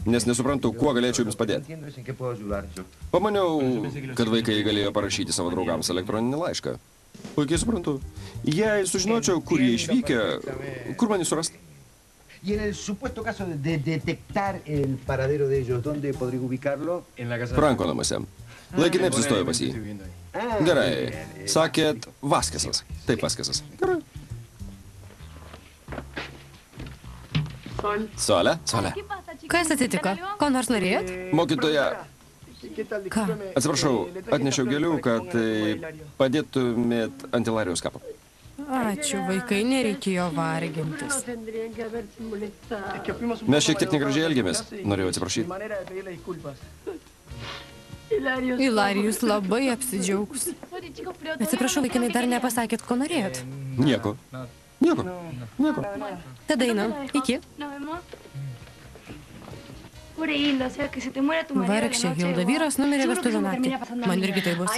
nes nesuprantu, kuo galėčiau jums padėti. Pamaniau, kad vaikai galėjo parašyti savo draugams elektroninį laišką. Puikiai suprantu. Jei sužinočiau, kur jie išvykę, kur man jį surasti? Y en el supuesto caso de detectar el paradero de ellos, ¿dónde podría ubicarlo? Franko namuose. Laikinai apsistojo pas jį. Gerai. Sakėt, Vaskesas. Taip, Vaskesas. Gerai. Solė? Solė. Kas atsitiko? Ko nors norėjot? Mokytoja, Ką? atsiprašau, atnešiau gėlių, kad padėtumėt ant Ilarijaus kapo. Ačiū, vaikai, nereikėjo vargintis. Mes šiek tiek negražiai elgėmės. Norėjau atsiprašyti. Ilarijus labai apsidžiaugs. Atsiprašau, vaikinai, dar nepasakėt, ko norėjot. Nieko. Nieko. Nieko. Tada einam. Iki. Vargšė Hilda, vyras numirė vestuvių naktį. Man irgi tai bus.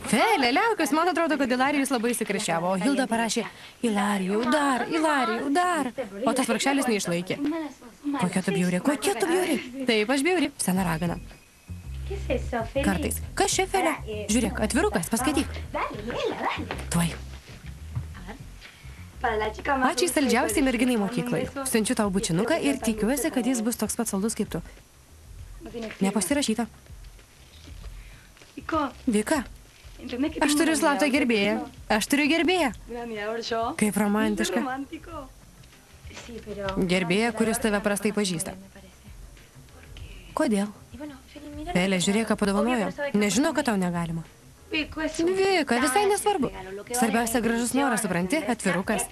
Felė, liaukis, man atrodo, kad Ilarijus labai įsikrešiavo, o Hilda parašė Ilarijau, dar. O tas vargšelis neišlaikė. Kokia tu bjauri, kokia tu bjauri. Taip, aš bjauri, sena ragana. Kartais. Kas čia, Felė? Žiūrėk, atvirukas, paskaityk. Tuoj. Ačiū saldžiausiai merginai mokyklai. Siunčiu tau bučinuką ir tikiuosi, kad jis bus toks pat saldus kaip tu. Nepasirašyta. Vika, aš turiu slaptą gerbėją. Aš turiu gerbėją. Kaip romantiška. Gerbėją, kuris tave prastai pažįsta. Kodėl? Felė, žiūrėk, ką padovanojo. Nežinau, kad tau negalima. Vika, visai nesvarbu. Svarbiausia gražus noras, supranti, atvirukas.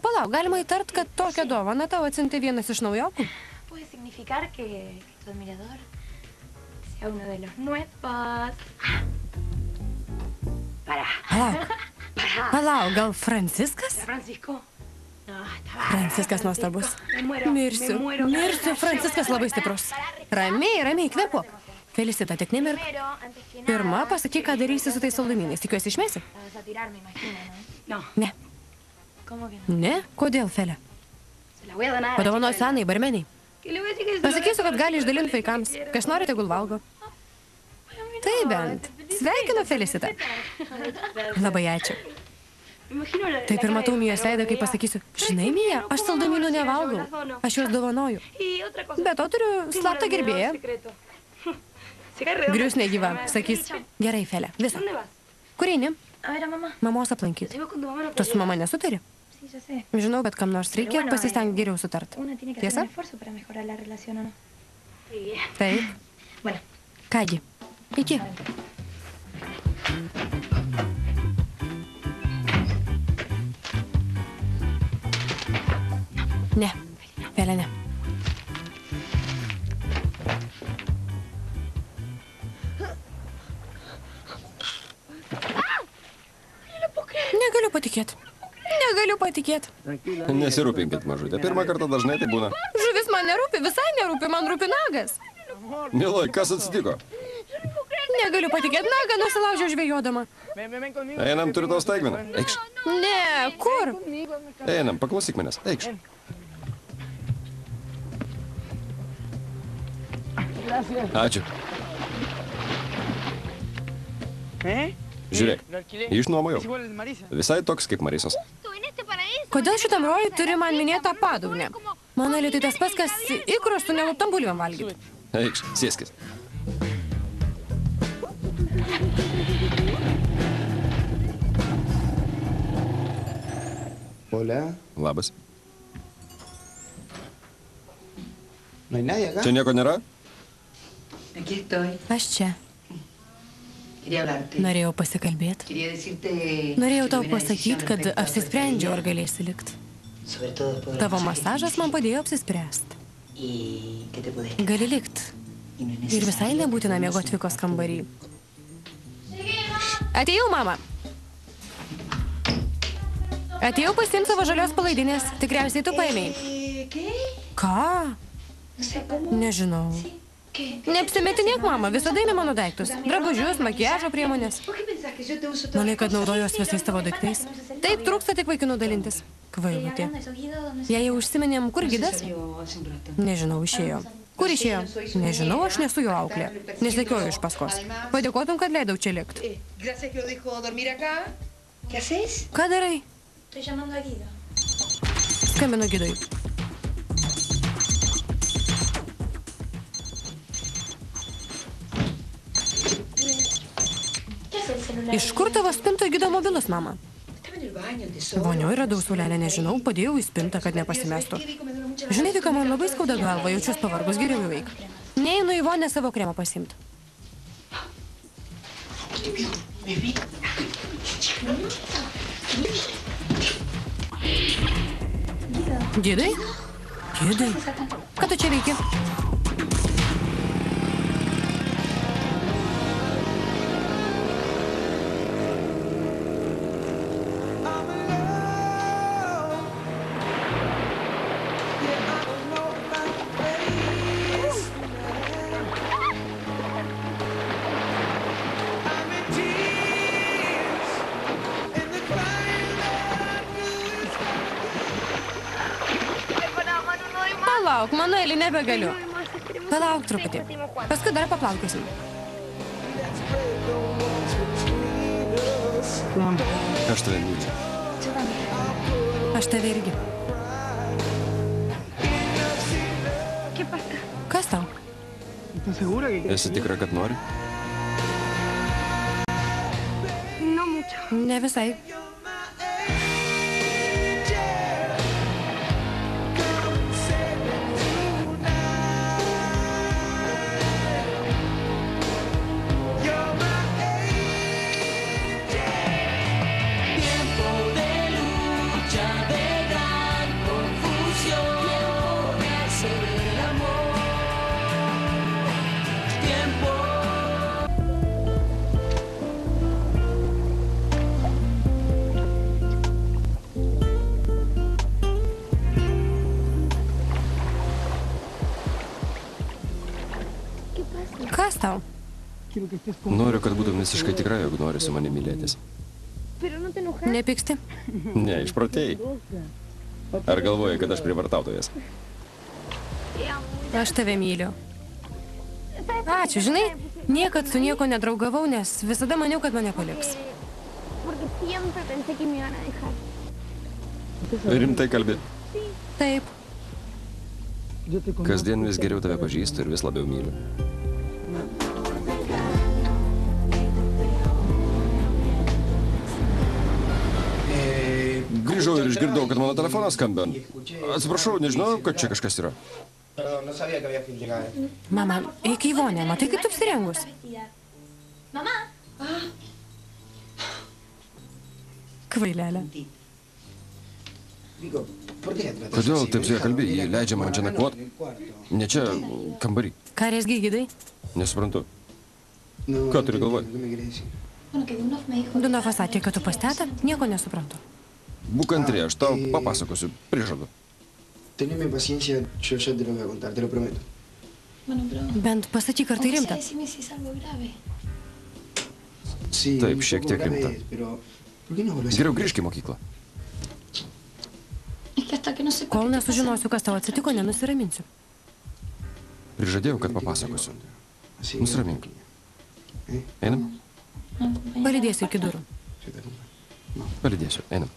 Palauk, galima įtart, kad tokią dovaną tau atsiuntė vienas iš naujokų. Palauk, gal Franciskas? Franciskas nuostabus. Mirsiu, Franciskas labai stiprus. Ramiai, kvėpuok. Felicita, tik nemirk. Pirma, pasakyk, ką darysi su tais saldumynais. Tikiuosi išmesi? Ne. Ne? Kodėl, Felė? Padovanosiu Anai, barmeniai. Pasakysiu, kad gali išdalinti vaikams. Kas nori, tegul valgo. Tai bent. Sveikinu, Felicita. Labai ačiū. Taip ir matau Mijos veidą, kai pasakysiu, žinai, Mija, aš saldumynų nevalgau. Aš juos dovanoju. Be to turiu slaptą gerbėją. Grius negyva, sakys, gerai, Felė, visą. Kur eini? Mamos aplankyti. Tu su mama nesutari? Žinau, bet kam nors reikia pasistengti geriau sutart. Tiesa? Taip. Kągi, iki. Ne, Felė, ne. Negaliu patikėti. Nesirūpinkit, mažutė. Pirmą kartą dažnai tai būna. Žuvis man nerūpi, visai nerūpi, man rūpi nagas. Miloj, kas atsitiko? Negaliu patikėti, nagą nusilaužiau žvejodama. Einam, turiu tau staigmeną. Eikš. Ne, kur? Einam, paklausyk manęs. Eikš. Ačiū. Žiūrėk, išnuomojau. Visai toks kaip Marisos. Kodėl šitam rojui turi man minėtą padugnę? Mano tai tas pats, kas ikros su neluptam bulvėm valgyti. Eikš, sėskis. Hola. Labas. No hay nadie acá. Čia nieko nėra? Aš čia. Norėjau pasikalbėti. Norėjau tau pasakyti, kad apsisprendžiau, ar galėsi likti. Tavo masažas man padėjo apsispręsti. Gali likti. Ir visai nebūtina miegoti Vikos kambarį. Atėjau, mama. Atėjau pasiimti savo žalios palaidinės. Tikriausiai tu paėmėjai. Ką? Nežinau. Neapsimetinėk, mama, visada eina mano daiktus. Drabužius, makiažo priemonės. Manai, kad naudojuos visais tavo daiktais? Taip, trūksta tik vaikinų dalintis. Kvailutė. Jei jau užsiminėm, kur gidas? Nežinau, išėjo. Kur išėjo? Nežinau, aš nesu jo auklė. Nesekioju iš paskos. Padėkotum, kad leidau čia likti. Ką darai? Skambinu gidui. Iš kur tavo spintoje gido mobilus, mama? Vonioj radau saulelę, nežinau, padėjau į spintą, kad nepasimestų. Žinai, tik man labai skauda galva, jaučiuos pavargus, geriau jau eik. Neinu į vonę savo kremą pasiimti. Gidai? Gidai? Ką tu čia veiki? Palauk, Manueli, nebegaliu. Palauk truputį. Paskui dar paplaukiosim. Aš tave myliu. Aš tave irgi. Kas tau? Esi tikra, kad nori? Ne visai. Kas tau? Noriu, kad būtum visiškai tikra, jog nori su manimi mylėtis. Nepyksti? Ne, išprotėjai. Ar galvoji, kad aš prievartautojas? Aš tave myliu. Ačiū, žinai, niekad su nieko nedraugavau, nes visada maniau, kad mane paliks. Rimtai kalbi. Taip. Kasdien vis geriau tave pažįstu ir vis labiau myliu. Grįžau ir išgirdau, kad mano telefonas skambia. Atsiprašau, nežinau, kad čia kažkas yra. Mama, eik į vonę, matai, kaip tu apsirengus? Kvailelė. Kodėl taip su ja kalbi? Jie leidžia man čia nakvot? Ne čia, kambarį. Ką rezgi, gidai? Nesuprantu. Ką turi galvoj? Dunofas sakė, kad tu pas tetą? Nieko nesuprantu. Būk antri, aš tau papasakosiu, prižadu. Teneme paciencia, yo ya te lo voy a contar, te lo prometo. Bent pasakyk, ar tai rimta. Sí, Taip, un šiek poco tiek rimta. grave es, pero ¿por qué no volvés a Geriau grįžk į mokyklą. Kol nesužinosiu, kas tau atsitiko, nenusiraminsiu. Prižadėjau, kad papasakosiu. Así, Nusiramink. Einam? Palydėsiu iki durų. se te acompaña. Palydėsiu, einam.